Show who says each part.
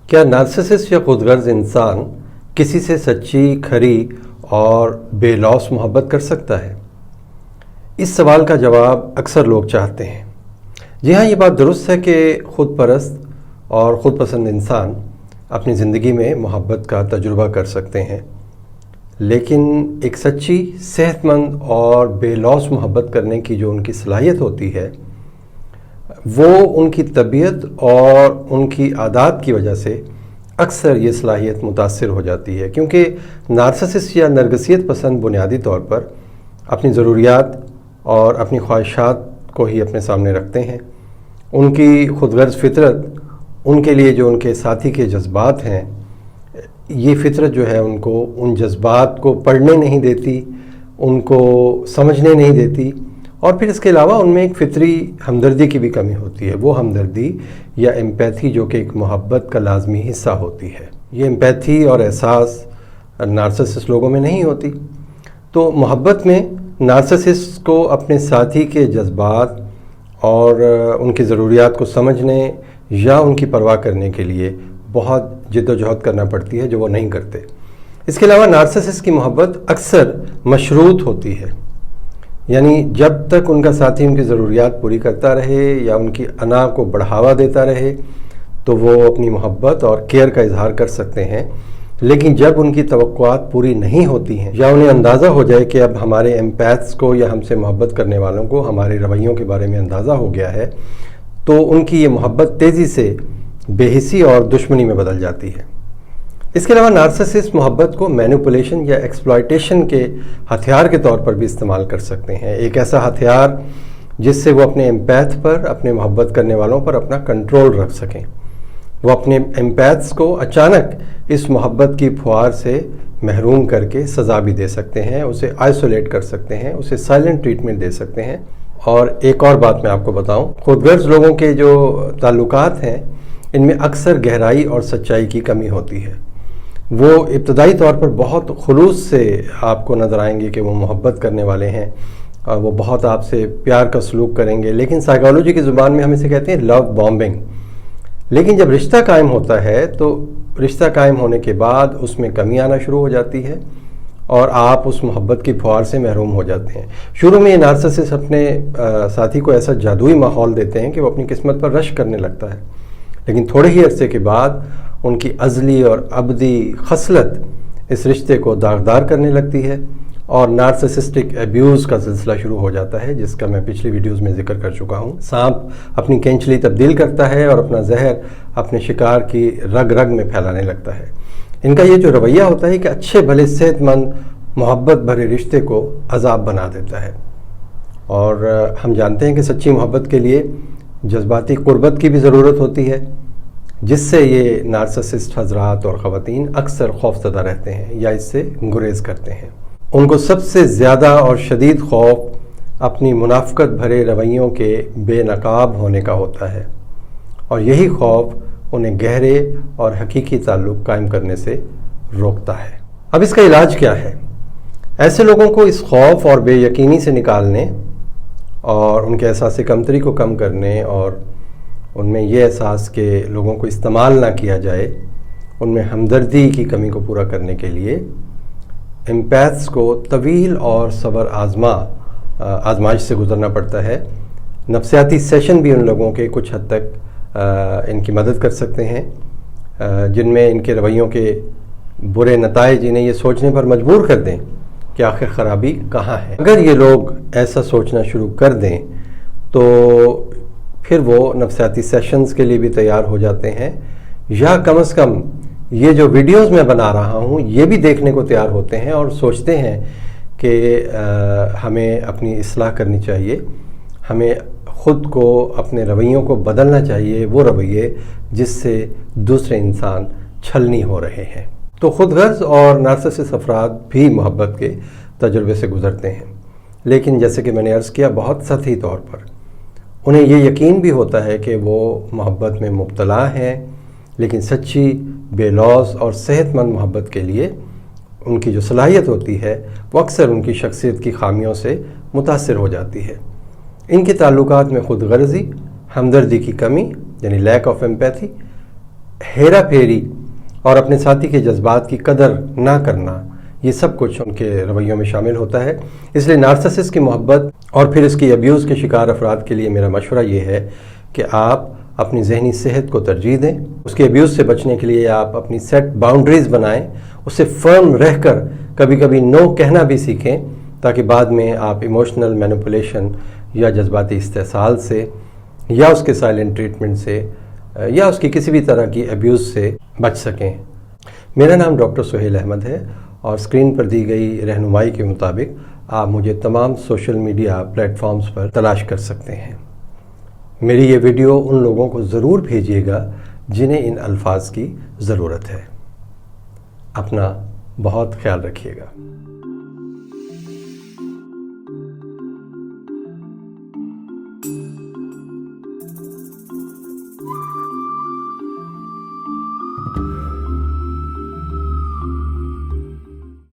Speaker 1: کیا نارسسسٹ یا خودغرض انسان کسی سے سچی، کھری اور بے لوث محبت کر سکتا ہے؟ اس سوال کا جواب اکثر لوگ چاہتے ہیں۔ جی ہاں، یہ بات درست ہے کہ خود پرست اور خود پسند انسان اپنی زندگی میں محبت کا تجربہ کر سکتے ہیں، لیکن ایک سچی، صحت مند اور بے لوث محبت کرنے کی جو ان کی صلاحیت ہوتی ہے، وہ ان کی طبیعت اور ان کی عادات کی وجہ سے اکثر یہ صلاحیت متاثر ہو جاتی ہے، کیونکہ نارسسسٹ یا نرگسیت پسند بنیادی طور پر اپنی ضروریات اور اپنی خواہشات کو ہی اپنے سامنے رکھتے ہیں۔ ان کی خودغرض فطرت ان کے لیے جو ان کے ساتھی کے جذبات ہیں، یہ فطرت جو ہے ان کو ان جذبات کو پڑھنے نہیں دیتی، ان کو سمجھنے نہیں دیتی، اور پھر اس کے علاوہ ان میں ایک فطری ہمدردی کی بھی کمی ہوتی ہے، وہ ہمدردی یا ایمپیتھی جو کہ ایک محبت کا لازمی حصہ ہوتی ہے۔ یہ ایمپیتھی اور احساس نارسسسٹ لوگوں میں نہیں ہوتی۔ تو محبت میں نارسسسٹ کو اپنے ساتھی کے جذبات اور ان کی ضروریات کو سمجھنے یا ان کی پرواہ کرنے کے لیے بہت جد و جہد کرنا پڑتی ہے، جو وہ نہیں کرتے۔ اس کے علاوہ نارسسسٹ کی محبت اکثر مشروط ہوتی ہے، یعنی جب تک ان کا ساتھی ان کی ضروریات پوری کرتا رہے یا ان کی انا کو بڑھاوا دیتا رہے تو وہ اپنی محبت اور کیئر کا اظہار کر سکتے ہیں، لیکن جب ان کی توقعات پوری نہیں ہوتی ہیں یا انہیں اندازہ ہو جائے کہ اب ہمارے ایمپیتھس کو یا ہم سے محبت کرنے والوں کو ہمارے رویوں کے بارے میں اندازہ ہو گیا ہے، تو ان کی یہ محبت تیزی سے بے حسی اور دشمنی میں بدل جاتی ہے۔ اس کے علاوہ نارسسسٹ محبت کو مینیپولیشن یا ایکسپلائٹیشن کے ہتھیار کے طور پر بھی استعمال کر سکتے ہیں، ایک ایسا ہتھیار جس سے وہ اپنے ایمپیتھ پر، اپنے محبت کرنے والوں پر اپنا کنٹرول رکھ سکیں۔ وہ اپنے ایمپیتھس کو اچانک اس محبت کی پھوار سے محروم کر کے سزا بھی دے سکتے ہیں، اسے آئسولیٹ کر سکتے ہیں، اسے سائلنٹ ٹریٹمنٹ دے سکتے ہیں۔ اور ایک اور بات میں آپ کو بتاؤں، خودغرض لوگوں کے جو تعلقات ہیں ان میں اکثر گہرائی اور سچائی کی کمی ہوتی ہے۔ وہ ابتدائی طور پر بہت خلوص سے آپ کو نظر آئیں گے کہ وہ محبت کرنے والے ہیں، اور وہ بہت آپ سے پیار کا سلوک کریں گے، لیکن سائیکالوجی کی زبان میں ہم اسے کہتے ہیں لو بامبنگ۔ لیکن جب رشتہ قائم ہوتا ہے تو رشتہ قائم ہونے کے بعد اس میں کمی آنا شروع ہو جاتی ہے اور آپ اس محبت کی پھوار سے محروم ہو جاتے ہیں۔ شروع میں یہ نارسسسٹ اپنے ساتھی کو ایسا جادوئی ماحول دیتے ہیں کہ وہ اپنی قسمت پر رشک کرنے لگتا ہے، لیکن تھوڑے ہی عرصے کے بعد ان کی ازلی اور ابدی خصلت اس رشتے کو داغدار کرنے لگتی ہے اور نارسسسٹک ایبیوز کا سلسلہ شروع ہو جاتا ہے، جس کا میں پچھلی ویڈیوز میں ذکر کر چکا ہوں۔ سانپ اپنی کینچلی تبدیل کرتا ہے اور اپنا زہر اپنے شکار کی رگ رگ میں پھیلانے لگتا ہے۔ ان کا یہ جو رویہ ہوتا ہے کہ اچھے بھلے صحت مند محبت بھرے رشتے کو عذاب بنا دیتا ہے، اور ہم جانتے ہیں کہ سچی محبت کے لیے جذباتی قربت کی بھی ضرورت ہوتی ہے، جس سے یہ نارسسسٹ حضرات اور خواتین اکثر خوفزدہ رہتے ہیں یا اس سے گریز کرتے ہیں۔ ان کو سب سے زیادہ اور شدید خوف اپنی منافقت بھرے رویوں کے بے نقاب ہونے کا ہوتا ہے، اور یہی خوف انہیں گہرے اور حقیقی تعلق قائم کرنے سے روکتا ہے۔ اب اس کا علاج کیا ہے؟ ایسے لوگوں کو اس خوف اور بے یقینی سے نکالنے اور ان کے احساس کمتری کو کم کرنے اور ان میں یہ احساس کہ لوگوں کو استعمال نہ کیا جائے، ان میں ہمدردی کی کمی کو پورا کرنے کے لیے ایمپیتھس کو طویل اور صبر آزمائش سے گزرنا پڑتا ہے۔ نفسیاتی سیشن بھی ان لوگوں کے کچھ حد تک ان کی مدد کر سکتے ہیں، جن میں ان کے رویوں کے برے نتائج انہیں یہ سوچنے پر مجبور کر دیں کہ آخر خرابی کہاں ہے۔ اگر یہ لوگ ایسا سوچنا شروع کر دیں تو پھر وہ نفسیاتی سیشنز کے لیے بھی تیار ہو جاتے ہیں، یا کم از کم یہ جو ویڈیوز میں بنا رہا ہوں یہ بھی دیکھنے کو تیار ہوتے ہیں اور سوچتے ہیں کہ ہمیں اپنی اصلاح کرنی چاہیے، ہمیں خود کو، اپنے رویوں کو بدلنا چاہیے، وہ رویے جس سے دوسرے انسان چھلنی ہو رہے ہیں۔ تو خود غرض اور نارسسسٹ افراد بھی محبت کے تجربے سے گزرتے ہیں، لیکن جیسے کہ میں نے عرض کیا، بہت سطحی طور پر انہیں یہ یقین بھی ہوتا ہے کہ وہ محبت میں مبتلا ہیں، لیکن سچی، بے لوث اور صحت مند محبت کے لیے ان کی جو صلاحیت ہوتی ہے وہ اکثر ان کی شخصیت کی خامیوں سے متاثر ہو جاتی ہے۔ ان کے تعلقات میں خود غرضی، ہمدردی کی کمی یعنی لیک آف ایمپیتھی، ہیرا پھیری اور اپنے ساتھی کے جذبات کی قدر نہ کرنا، یہ سب کچھ ان کے رویوں میں شامل ہوتا ہے۔ اس لیے نارسسسٹ کی محبت اور پھر اس کی ابیوز کے شکار افراد کے لیے میرا مشورہ یہ ہے کہ آپ اپنی ذہنی صحت کو ترجیح دیں۔ اس کے ابیوز سے بچنے کے لیے آپ اپنی سیٹ باؤنڈریز بنائیں، اس سے فرم رہ کر کبھی کبھی نو کہنا بھی سیکھیں، تاکہ بعد میں آپ ایموشنل مینپولیشن یا جذباتی استحصال سے یا اس کے سائلنٹ ٹریٹمنٹ سے یا اس کی کسی بھی طرح کی ابیوز سے بچ سکیں۔ میرا نام ڈاکٹر سہیل احمد ہے اور اسکرین پر دی گئی رہنمائی کے مطابق آپ مجھے تمام سوشل میڈیا پلیٹ فارمز پر تلاش کر سکتے ہیں۔ میری یہ ویڈیو ان لوگوں کو ضرور بھیجیے گا جنہیں ان الفاظ کی ضرورت ہے۔ اپنا بہت خیال رکھیے گا۔